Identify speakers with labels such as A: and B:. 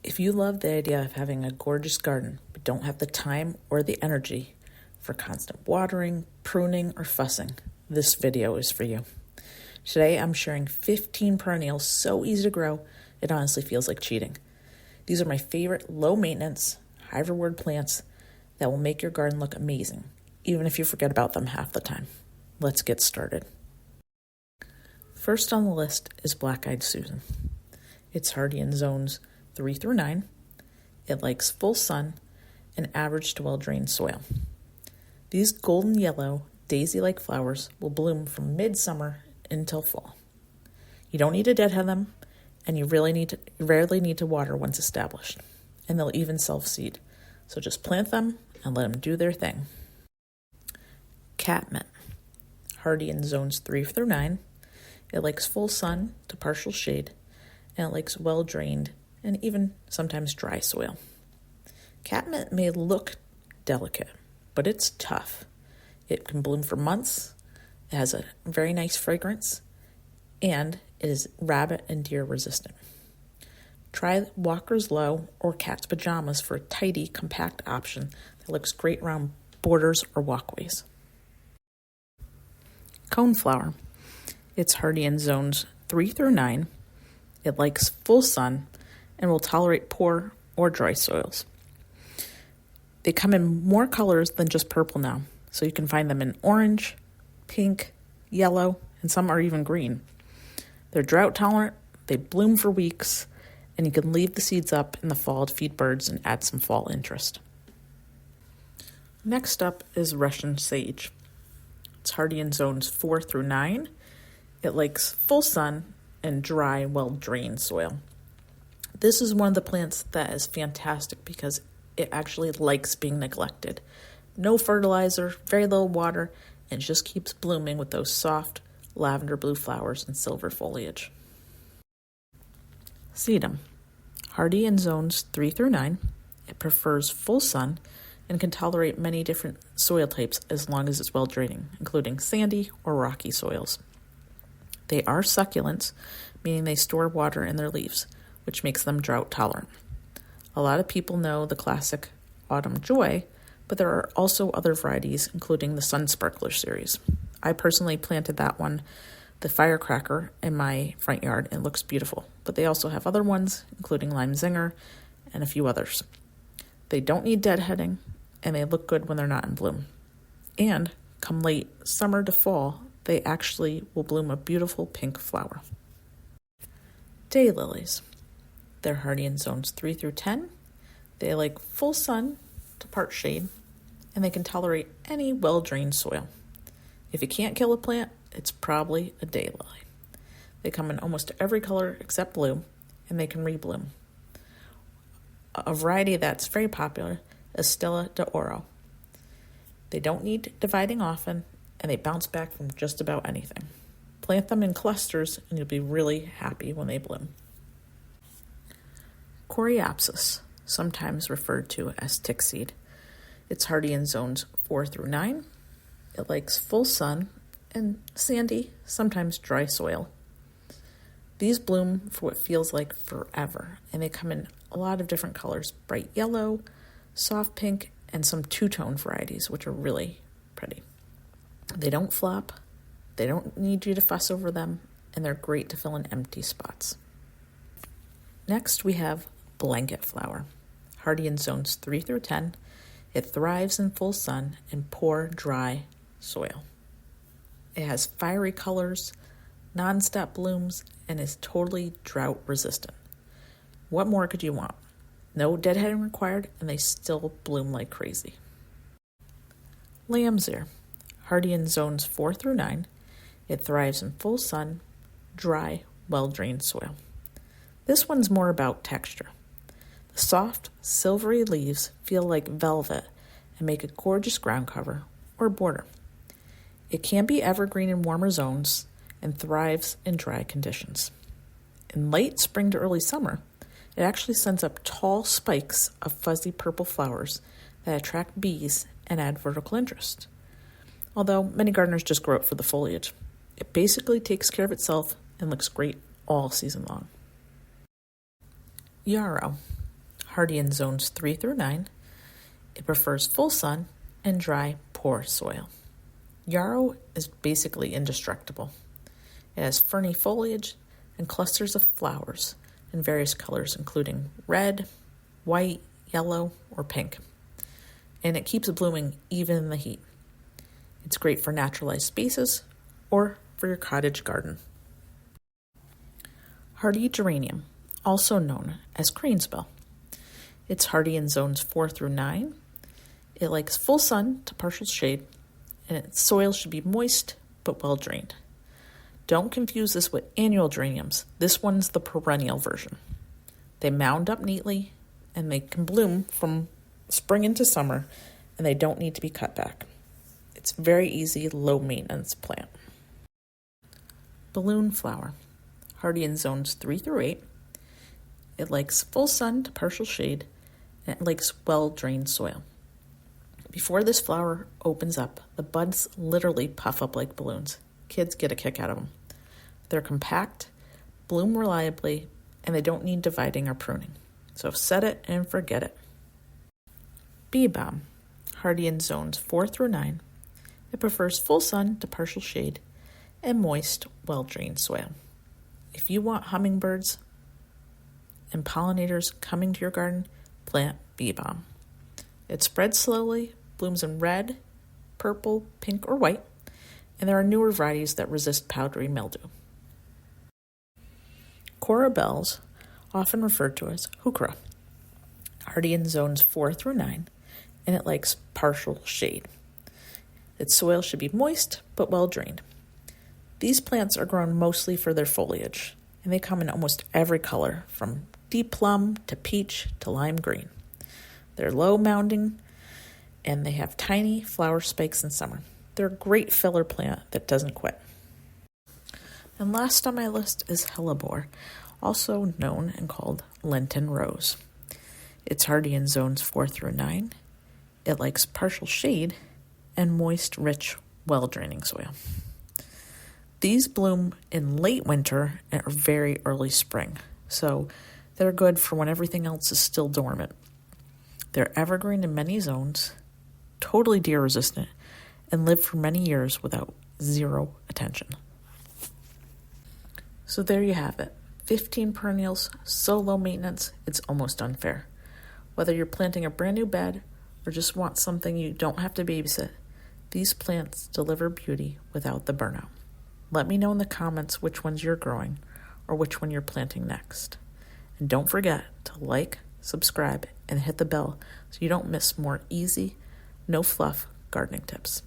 A: If you love the idea of having a gorgeous garden, but don't have the time or the energy for constant watering, pruning, or fussing, this video is for you. Today I'm sharing 15 perennials so easy to grow, it honestly feels like cheating. These are my favorite low maintenance, high reward plants that will make your garden look amazing, even if you forget about them half the time. Let's get started. First on the list is Black-Eyed Susan. It's hardy in zones 3 through 9. It likes full sun and average to well-drained soil. These golden yellow, daisy-like flowers will bloom from midsummer until fall. You don't need to deadhead them, and you rarely need to water once established. And they'll even self-seed. So just plant them and let them do their thing. Catmint, hardy in zones 3 through 9. It likes full sun to partial shade, and it likes well-drained and even sometimes dry soil. Catmint may look delicate, but it's tough. It can bloom for months, it has a very nice fragrance, and it is rabbit and deer resistant. Try Walker's Low or Cat's Pajamas for a tidy, compact option that looks great around borders or walkways. Coneflower. It's hardy in zones 3 through 9. It likes full sun and will tolerate poor or dry soils. They come in more colors than just purple now, so you can find them in orange, pink, yellow, and some are even green. They're drought tolerant, they bloom for weeks, and you can leave the seeds up in the fall to feed birds and add some fall interest. Next up is Russian sage. It's hardy in zones 4 through 9. It likes full sun and dry, well-drained soil. This is one of the plants that is fantastic because it actually likes being neglected. No fertilizer, very little water, and just keeps blooming with those soft lavender blue flowers and silver foliage. Sedum, hardy in zones 3 through 9. It prefers full sun and can tolerate many different soil types as long as it's well draining, including sandy or rocky soils. They are succulents, meaning they store water in their leaves, which makes them drought tolerant. A lot of people know the classic Autumn Joy, but there are also other varieties, including the Sun Sparkler series. I personally planted that one, the Firecracker, in my front yard, and it looks beautiful. But they also have other ones, including Lime Zinger and a few others. They don't need deadheading, and they look good when they're not in bloom. And come late summer to fall, they actually will bloom a beautiful pink flower. Daylilies. They're hardy in zones 3 through 10. They like full sun to part shade, and they can tolerate any well-drained soil. If you can't kill a plant, it's probably a daylily. They come in almost every color except blue, and they can rebloom. A variety that's very popular is Stella d'Oro. They don't need dividing often, and they bounce back from just about anything. Plant them in clusters, and you'll be really happy when they bloom. Coreopsis, sometimes referred to as tick seed. It's hardy in zones 4 through 9. It likes full sun and sandy, sometimes dry soil. These bloom for what feels like forever, and they come in a lot of different colors: bright yellow, soft pink, and some two-tone varieties, which are really pretty. They don't flop, they don't need you to fuss over them, and they're great to fill in empty spots. Next, we have Blanket Flower, hardy in zones 3 through 10. It thrives in full sun and poor, dry soil. It has fiery colors, non-stop blooms, and is totally drought resistant. What more could you want? No deadheading required, and they still bloom like crazy. Lamb's Ear, hardy in zones 4 through 9. It thrives in full sun, dry, well-drained soil. This one's more about texture. The soft, silvery leaves feel like velvet and make a gorgeous ground cover or border. It can be evergreen in warmer zones and thrives in dry conditions. In late spring to early summer, it actually sends up tall spikes of fuzzy purple flowers that attract bees and add vertical interest. Although many gardeners just grow it for the foliage. It basically takes care of itself and looks great all season long. Yarrow, hardy in zones 3 through 9. It prefers full sun and dry, poor soil. Yarrow is basically indestructible. It has ferny foliage and clusters of flowers in various colors, including red, white, yellow, or pink. And it keeps blooming even in the heat. It's great for naturalized spaces or for your cottage garden. Hardy geranium, also known as cranesbill. It's hardy in zones 4 through 9. It likes full sun to partial shade, and its soil should be moist but well drained. Don't confuse this with annual geraniums. This one's the perennial version. They mound up neatly, and they can bloom from spring into summer, and they don't need to be cut back. It's a very easy, low-maintenance plant. Balloon flower, hardy in zones 3 through 8. It likes full sun to partial shade, and it likes well-drained soil. Before this flower opens up, the buds literally puff up like balloons. Kids get a kick out of them. They're compact, bloom reliably, and they don't need dividing or pruning. So set it and forget it. Bee balm, hardy in zones 4 through 9. It prefers full sun to partial shade and moist, well-drained soil. If you want hummingbirds and pollinators coming to your garden, plant bee balm. It spreads slowly, blooms in red, purple, pink, or white, and there are newer varieties that resist powdery mildew. Cora bells, often referred to as heuchera, hardy in zones 4 through 9, and it likes partial shade. Its soil should be moist but well drained. These plants are grown mostly for their foliage, and they come in almost every color, from deep plum to peach to lime green. They're low mounding, and they have tiny flower spikes in summer. They're a great filler plant that doesn't quit. And last on my list is hellebore, also known and called Lenten rose. It's hardy in zones 4 through 9. It likes partial shade and moist, rich, well-draining soil. These bloom in late winter or very early spring, so they're good for when everything else is still dormant. They're evergreen in many zones, totally deer resistant, and live for many years without zero attention. So there you have it. 15 perennials, so low maintenance, it's almost unfair. Whether you're planting a brand new bed or just want something you don't have to babysit, these plants deliver beauty without the burnout. Let me know in the comments which ones you're growing or which one you're planting next. And don't forget to like, subscribe, and hit the bell so you don't miss more easy, no fluff gardening tips.